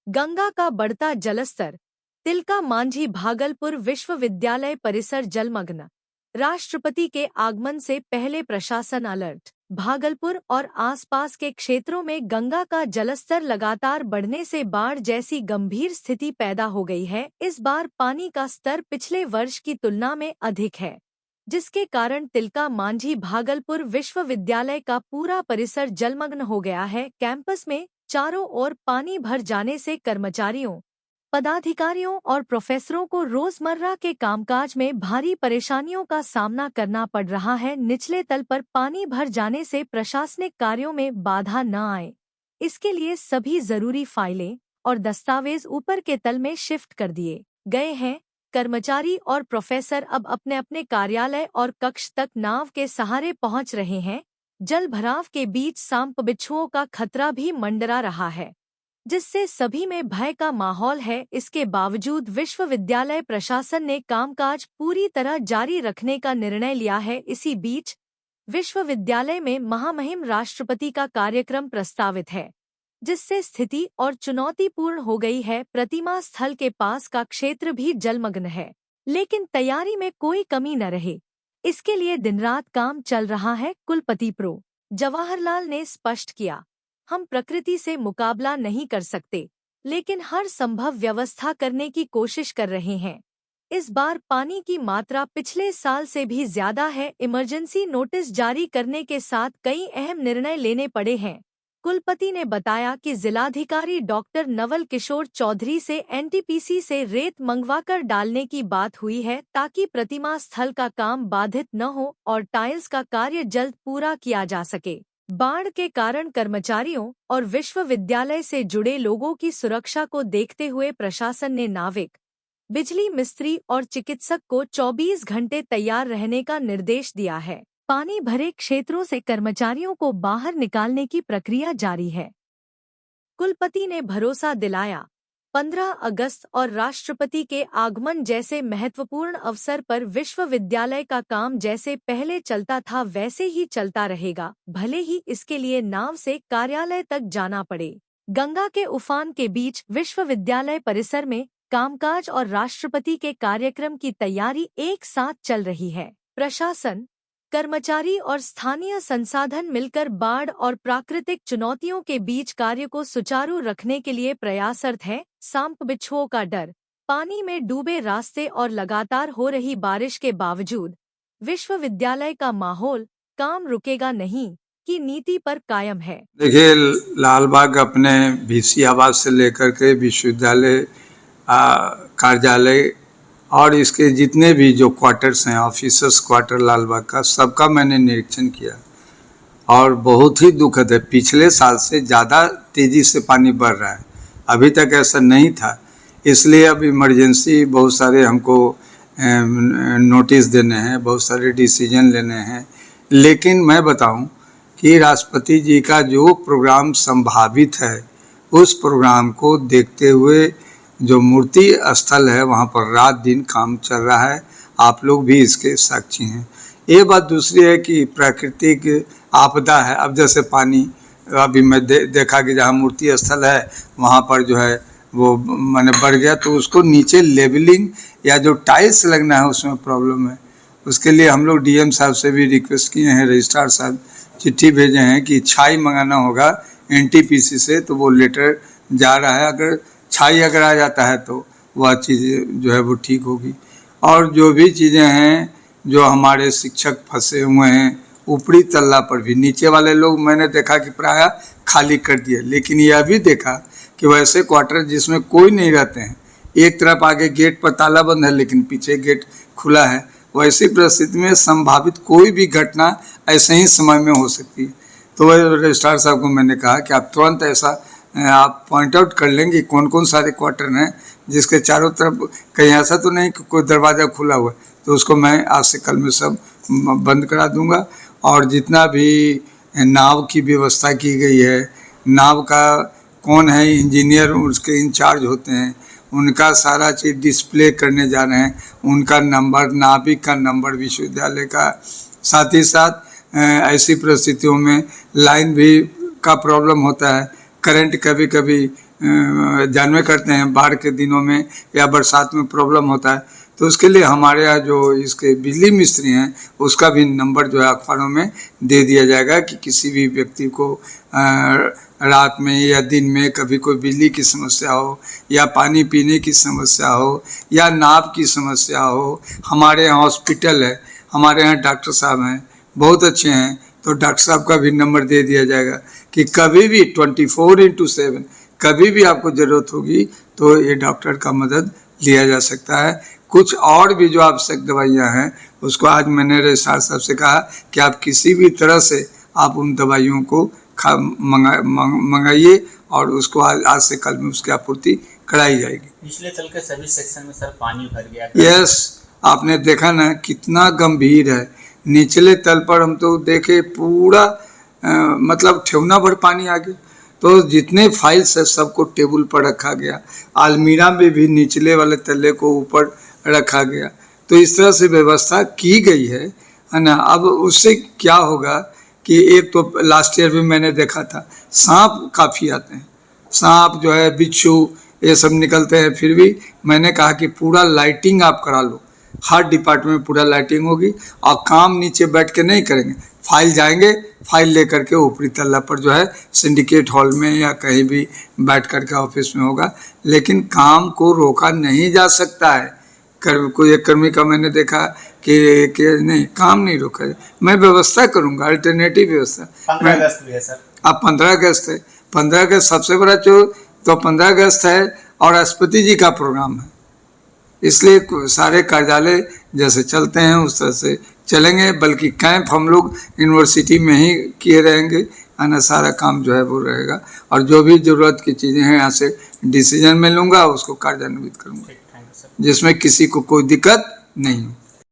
गंगा का बढ़ता जलस्तर, तिलका मांझी भागलपुर विश्वविद्यालय परिसर जलमग्न। राष्ट्रपति के आगमन से पहले प्रशासन अलर्ट। भागलपुर और आसपास के क्षेत्रों में गंगा का जलस्तर लगातार बढ़ने से बाढ़ जैसी गंभीर स्थिति पैदा हो गई है। इस बार पानी का स्तर पिछले वर्ष की तुलना में अधिक है, जिसके कारण तिलका मांझी भागलपुर विश्वविद्यालय का पूरा परिसर जलमग्न हो गया है। कैंपस में चारों ओर पानी भर जाने से कर्मचारियों, पदाधिकारियों और प्रोफेसरों को रोजमर्रा के कामकाज में भारी परेशानियों का सामना करना पड़ रहा है। निचले तल पर पानी भर जाने से प्रशासनिक कार्यों में बाधा न आए, इसके लिए सभी जरूरी फाइलें और दस्तावेज ऊपर के तल में शिफ्ट कर दिए गए हैं। कर्मचारी और प्रोफेसर अब अपने अपने कार्यालय और कक्ष तक नाव के सहारे पहुंच रहे हैं। जल भराव के बीच सांप बिच्छुओं का खतरा भी मंडरा रहा है, जिससे सभी में भय का माहौल है। इसके बावजूद विश्वविद्यालय प्रशासन ने कामकाज पूरी तरह जारी रखने का निर्णय लिया है। इसी बीच विश्वविद्यालय में महामहिम राष्ट्रपति का कार्यक्रम प्रस्तावित है, जिससे स्थिति और चुनौतीपूर्ण हो गई है। प्रतिमा स्थल के पास का क्षेत्र भी जलमग्न है, लेकिन तैयारी में कोई कमी न रहे, इसके लिए दिन रात काम चल रहा है। कुलपति प्रो जवाहरलाल ने स्पष्ट किया, हम प्रकृति से मुकाबला नहीं कर सकते, लेकिन हर संभव व्यवस्था करने की कोशिश कर रहे हैं। इस बार पानी की मात्रा पिछले साल से भी ज्यादा है। इमरजेंसी नोटिस जारी करने के साथ कई अहम निर्णय लेने पड़े हैं। कुलपति ने बताया कि जिलाधिकारी डॉक्टर नवल किशोर चौधरी से एनटीपीसी से रेत मंगवाकर डालने की बात हुई है, ताकि प्रतिमा स्थल का काम बाधित न हो और टाइल्स का कार्य जल्द पूरा किया जा सके। बाढ़ के कारण कर्मचारियों और विश्वविद्यालय से जुड़े लोगों की सुरक्षा को देखते हुए प्रशासन ने नाविक, बिजली मिस्त्री और चिकित्सक को 24 घंटे तैयार रहने का निर्देश दिया है। पानी भरे क्षेत्रों से कर्मचारियों को बाहर निकालने की प्रक्रिया जारी है। कुलपति ने भरोसा दिलाया, 15 अगस्त और राष्ट्रपति के आगमन जैसे महत्वपूर्ण अवसर पर विश्वविद्यालय का काम जैसे पहले चलता था वैसे ही चलता रहेगा, भले ही इसके लिए नाव से कार्यालय तक जाना पड़े। गंगा के उफान के बीच विश्वविद्यालय परिसर में कामकाज और राष्ट्रपति के कार्यक्रम की तैयारी एक साथ चल रही है। प्रशासन, कर्मचारी और स्थानीय संसाधन मिलकर बाढ़ और प्राकृतिक चुनौतियों के बीच कार्य को सुचारू रखने के लिए प्रयासरत है। सांप बिच्छुओं का डर, पानी में डूबे रास्ते और लगातार हो रही बारिश के बावजूद विश्वविद्यालय का माहौल काम रुकेगा नहीं की नीति पर कायम है। देखिए, लालबाग अपने वीसी आवास से लेकर के विश्वविद्यालय कार्यालय और इसके जितने भी जो क्वार्टर्स हैं, ऑफिसर्स क्वार्टर लालबाग का, सबका मैंने निरीक्षण किया और बहुत ही दुखद है। पिछले साल से ज़्यादा तेज़ी से पानी बढ़ रहा है, अभी तक ऐसा नहीं था। इसलिए अब इमरजेंसी बहुत सारे हमको नोटिस देने हैं, बहुत सारे डिसीजन लेने हैं। लेकिन मैं बताऊं कि राष्ट्रपति जी का जो प्रोग्राम संभावित है, उस प्रोग्राम को देखते हुए जो मूर्ति स्थल है वहाँ पर रात दिन काम चल रहा है। आप लोग भी इसके साक्षी हैं। ये बात दूसरी है कि प्राकृतिक आपदा है। अब जैसे पानी अभी मैं देखा कि जहाँ मूर्ति स्थल है वहाँ पर जो है वो मैंने बढ़ गया, तो उसको नीचे लेवलिंग या जो टाइल्स लगना है उसमें प्रॉब्लम है। उसके लिए हम लोग डीएम साहब से भी रिक्वेस्ट किए हैं, रजिस्ट्रार साहब चिट्ठी भेजे हैं कि छाई मंगाना होगा एनटीपीसी से, तो वो लेटर जा रहा है। अगर छाई अगर आ जाता है तो वह चीज़ जो है वो ठीक होगी। और जो भी चीज़ें हैं, जो हमारे शिक्षक फंसे हुए हैं ऊपरी तल्ला पर भी, नीचे वाले लोग मैंने देखा कि प्राय खाली कर दिए, लेकिन यह भी देखा कि वैसे क्वार्टर जिसमें कोई नहीं रहते हैं, एक तरफ आगे गेट पर ताला बंद है लेकिन पीछे गेट खुला है, वैसी परिस्थिति में संभावित कोई भी घटना ऐसे ही समय में हो सकती है। तो वह रजिस्ट्रार साहब को मैंने कहा कि आप तुरंत ऐसा आप पॉइंट आउट कर लेंगे कौन कौन सारे क्वार्टर हैं जिसके चारों तरफ कहीं ऐसा तो नहीं कि कोई दरवाज़ा खुला हुआ है, तो उसको मैं आज से कल में सब बंद करा दूंगा। और जितना भी नाव की व्यवस्था की गई है, नाव का कौन है इंजीनियर, उसके इंचार्ज होते हैं, उनका सारा चीज़ डिस्प्ले करने जा रहे हैं, उनका नंबर, नाविक का नंबर विश्वविद्यालय का। साथ ही साथ ऐसी परिस्थितियों में लाइन भी का प्रॉब्लम होता है, करंट कभी कभी जानवे करते हैं बाढ़ के दिनों में या बरसात में प्रॉब्लम होता है, तो उसके लिए हमारे यहाँ जो इसके बिजली मिस्त्री हैं उसका भी नंबर जो है अखबारों में दे दिया जाएगा कि किसी भी व्यक्ति को रात में या दिन में कभी कोई बिजली की समस्या हो या पानी पीने की समस्या हो या नाव की समस्या हो। हमारे यहाँ हॉस्पिटल है, हमारे यहाँ डॉक्टर साहब हैं, बहुत अच्छे हैं, तो डॉक्टर साहब का भी नंबर दे दिया जाएगा कि कभी भी 24/7 कभी भी आपको ज़रूरत होगी तो ये डॉक्टर का मदद लिया जा सकता है। कुछ और भी जो आवश्यक दवाइयाँ हैं उसको आज मैंने रजिस्ट्रार साहब से कहा कि आप किसी भी तरह से आप उन दवाइयों को मंगाइए और उसको आज से कल में उसकी आपूर्ति कराई जाएगी। पिछले तल के सभी सेक्शन में सर पानी भर गया। यस, आपने देखा ना कितना गंभीर है। निचले तल पर हम तो देखे पूरा मतलब ठेवना भर पानी आ गया, तो जितने फाइल्स है सबको टेबल पर रखा गया, अलमीरा में भी निचले वाले तल्ले को ऊपर रखा गया। तो इस तरह से व्यवस्था की गई है ना। अब उससे क्या होगा कि एक तो लास्ट ईयर भी मैंने देखा था सांप काफ़ी आते हैं, सांप जो है बिच्छू ये सब निकलते हैं, फिर भी मैंने कहा कि पूरा लाइटिंग आप करा लो, हर डिपार्टमेंट में पूरा लाइटिंग होगी और काम नीचे बैठ के नहीं करेंगे, फाइल जाएंगे, फाइल लेकर के ऊपरी तल्ला पर जो है सिंडिकेट हॉल में या कहीं भी बैठ कर के ऑफिस में होगा, लेकिन काम को रोका नहीं जा सकता है। कोई एक कर्मी का मैंने देखा कि नहीं काम नहीं रोका है, मैं व्यवस्था करूंगा, अल्टरनेटिव व्यवस्था। 15 अगस्त भी है सर। अब 15 अगस्त है, 15 अगस्त सबसे बड़ा तो 15 अगस्त है और राष्ट्रपति जी का प्रोग्राम है, इसलिए सारे कार्यालय जैसे चलते हैं उस तरह से चलेंगे, बल्कि कैंप हम लोग यूनिवर्सिटी में ही किए रहेंगे, है सारा काम जो है वो रहेगा और जो भी ज़रूरत की चीज़ें हैं यहाँ से डिसीजन में लूँगा, उसको कार्यान्वित करूँगा जिसमें किसी को कोई दिक्कत नहीं हो।